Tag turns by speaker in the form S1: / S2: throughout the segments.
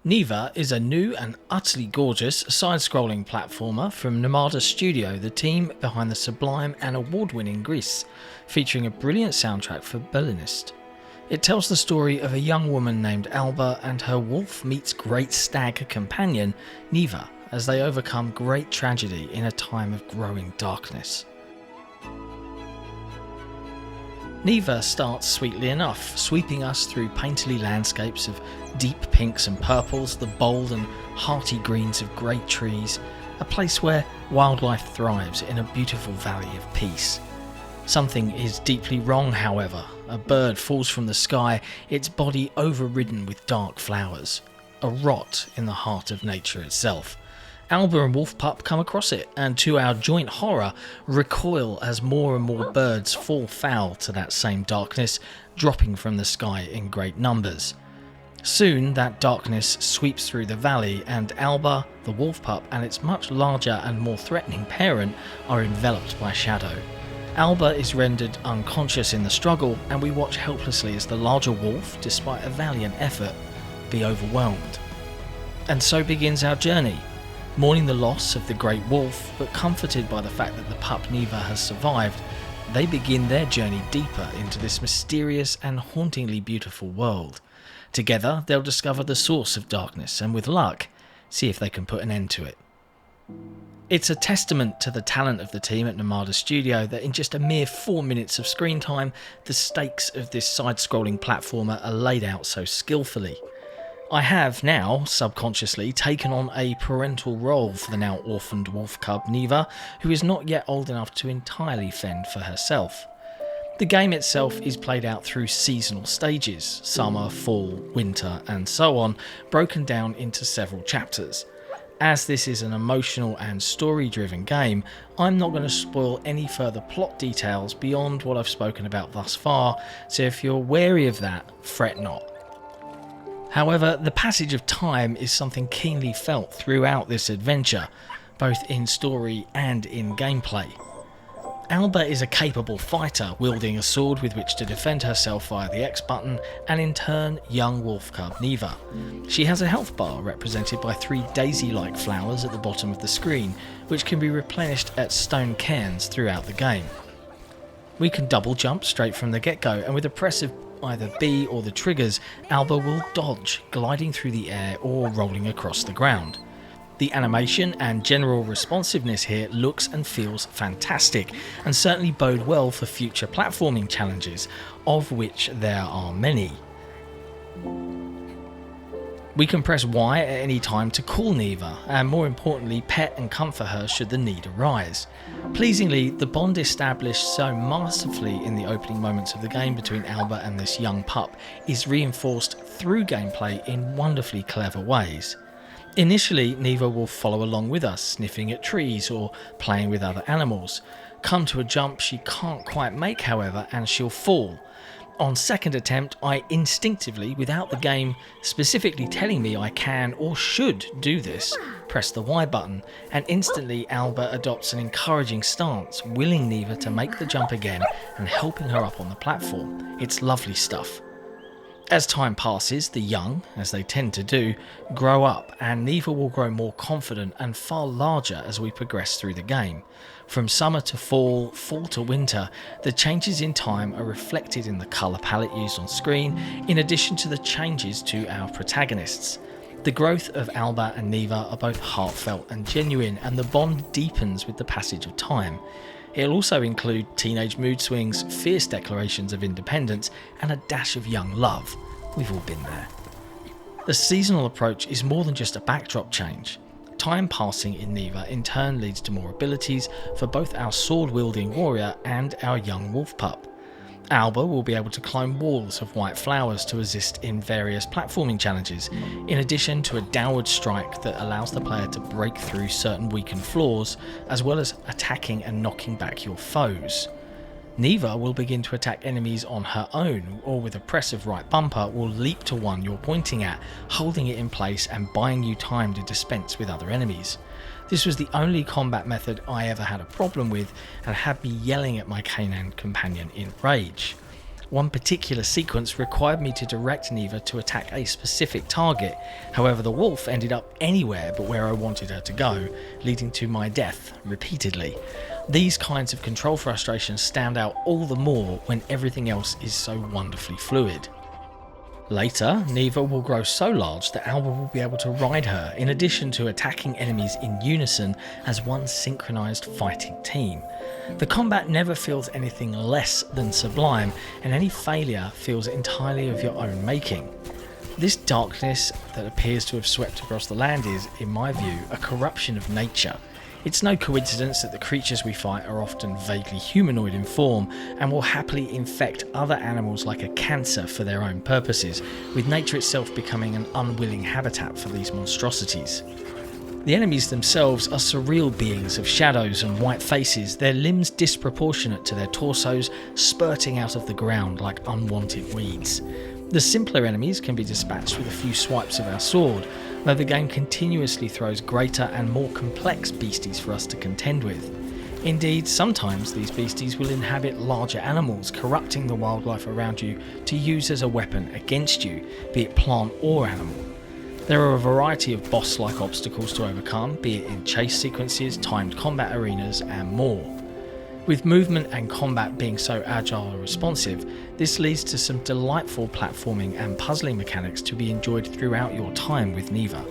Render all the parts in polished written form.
S1: Neva is a new and utterly gorgeous side-scrolling platformer from Narrated Studio, the team behind the sublime and award-winning Grease, featuring a brilliant soundtrack for Berlinist. It tells the story of a young woman named Alba and her wolf meets great stag companion, Neva, as they overcome great tragedy in a time of growing darkness. Neva starts sweetly enough, sweeping us through painterly landscapes of deep pinks and purples, the bold and hearty greens of great trees, a place where wildlife thrives in a beautiful valley of peace. Something is deeply wrong, however. A bird falls from the sky, its body overridden with dark flowers. A rot in the heart of nature itself. Alba and Wolf Pup come across it, and to our joint horror, recoil as more and more birds fall foul to that same darkness, dropping from the sky in great numbers. Soon that darkness sweeps through the valley, and Alba, the Wolf Pup, and its much larger and more threatening parent are enveloped by shadow. Alba is rendered unconscious in the struggle, and we watch helplessly as the larger wolf, despite a valiant effort, be overwhelmed. And so begins our journey. Mourning the loss of the great wolf, but comforted by the fact that the pup Neva has survived, they begin their journey deeper into this mysterious and hauntingly beautiful world. Together, they'll discover the source of darkness and, with luck, see if they can put an end to it. It's a testament to the talent of the team at Narrated Studio that in just a mere 4 minutes of screen time, the stakes of this side-scrolling platformer are laid out so skillfully. I have now, subconsciously, taken on a parental role for the now orphaned wolf cub Neva, who is not yet old enough to entirely fend for herself. The game itself is played out through seasonal stages, summer, fall, winter, and so on, broken down into several chapters. As this is an emotional and story-driven game, I'm not going to spoil any further plot details beyond what I've spoken about thus far, so if you're wary of that, fret not. However, the passage of time is something keenly felt throughout this adventure, both in story and in gameplay. Alba is a capable fighter, wielding a sword with which to defend herself via the X button, and in turn, young wolf cub Neva. She has a health bar represented by 3 daisy-like flowers at the bottom of the screen, which can be replenished at stone cairns throughout the game. We can double jump straight from the get-go, and with a press of either B or the triggers, Alba will dodge, gliding through the air or rolling across the ground. The animation and general responsiveness here looks and feels fantastic, and certainly bode well for future platforming challenges, of which there are many. We can press Y at any time to call Neva, and more importantly, pet and comfort her should the need arise. Pleasingly, the bond established so masterfully in the opening moments of the game between Alba and this young pup is reinforced through gameplay in wonderfully clever ways. Initially, Neva will follow along with us, sniffing at trees or playing with other animals. Come to a jump she can't quite make, however, and she'll fall. On second attempt, I instinctively, without the game specifically telling me I can or should do this, press the Y button, and instantly Alba adopts an encouraging stance, willing Neva to make the jump again and helping her up on the platform. It's lovely stuff. As time passes, the young, as they tend to do, grow up, and Neva will grow more confident and far larger as we progress through the game. From summer to fall, fall to winter, the changes in time are reflected in the colour palette used on screen, in addition to the changes to our protagonists. The growth of Alba and Neva are both heartfelt and genuine, and the bond deepens with the passage of time. It'll also include teenage mood swings, fierce declarations of independence, and a dash of young love. We've all been there. The seasonal approach is more than just a backdrop change. Time passing in Neva in turn leads to more abilities for both our sword-wielding warrior and our young wolf pup. Alba will be able to climb walls of white flowers to assist in various platforming challenges, in addition to a downward strike that allows the player to break through certain weakened floors, as well as attacking and knocking back your foes. Neva will begin to attack enemies on her own, or with a press of right bumper will leap to one you're pointing at, holding it in place and buying you time to dispense with other enemies. This was the only combat method I ever had a problem with, and had me yelling at my canine companion in rage. One particular sequence required me to direct Neva to attack a specific target, however the wolf ended up anywhere but where I wanted her to go, leading to my death repeatedly. These kinds of control frustrations stand out all the more when everything else is so wonderfully fluid. Later, Neva will grow so large that Alba will be able to ride her, in addition to attacking enemies in unison as one synchronised fighting team. The combat never feels anything less than sublime, and any failure feels entirely of your own making. This darkness that appears to have swept across the land is, in my view, a corruption of nature. It's no coincidence that the creatures we fight are often vaguely humanoid in form and will happily infect other animals like a cancer for their own purposes, with nature itself becoming an unwilling habitat for these monstrosities. The enemies themselves are surreal beings of shadows and white faces, their limbs disproportionate to their torsos, spurting out of the ground like unwanted weeds. The simpler enemies can be dispatched with a few swipes of our sword, though the game continuously throws greater and more complex beasties for us to contend with. Indeed, sometimes these beasties will inhabit larger animals, corrupting the wildlife around you to use as a weapon against you, be it plant or animal. There are a variety of boss-like obstacles to overcome, be it in chase sequences, timed combat arenas, and more. With movement and combat being so agile and responsive, this leads to some delightful platforming and puzzling mechanics to be enjoyed throughout your time with Neva.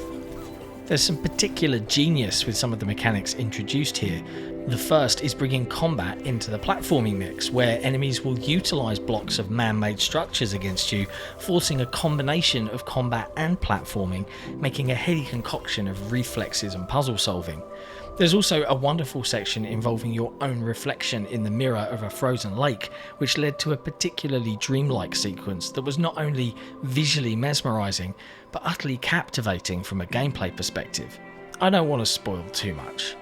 S1: There's some particular genius with some of the mechanics introduced here. The first is bringing combat into the platforming mix, where enemies will utilise blocks of man-made structures against you, forcing a combination of combat and platforming, making a heady concoction of reflexes and puzzle solving. There's also a wonderful section involving your own reflection in the mirror of a frozen lake, which led to a particularly dreamlike sequence that was not only visually mesmerising, but utterly captivating from a gameplay perspective. I don't want to spoil too much.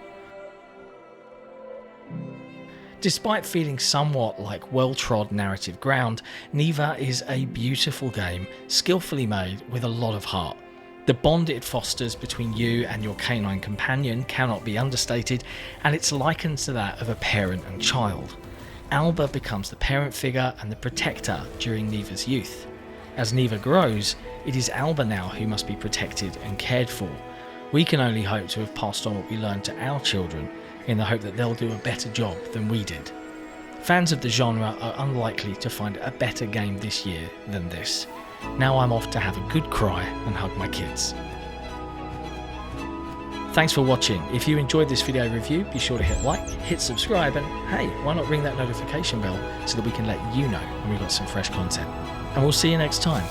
S1: Despite feeling somewhat like well-trod narrative ground, Neva is a beautiful game, skillfully made with a lot of heart. The bond it fosters between you and your canine companion cannot be understated, and it's likened to that of a parent and child. Alba becomes the parent figure and the protector during Neva's youth. As Neva grows, it is Alba now who must be protected and cared for. We can only hope to have passed on what we learned to our children, in the hope that they'll do a better job than we did. Fans of the genre are unlikely to find a better game this year than this. Now I'm off to have a good cry and hug my kids. Thanks for watching. If you enjoyed this video review, be sure to hit like, hit subscribe, and hey, why not ring that notification bell so that we can let you know when we've got some fresh content. And we'll see you next time.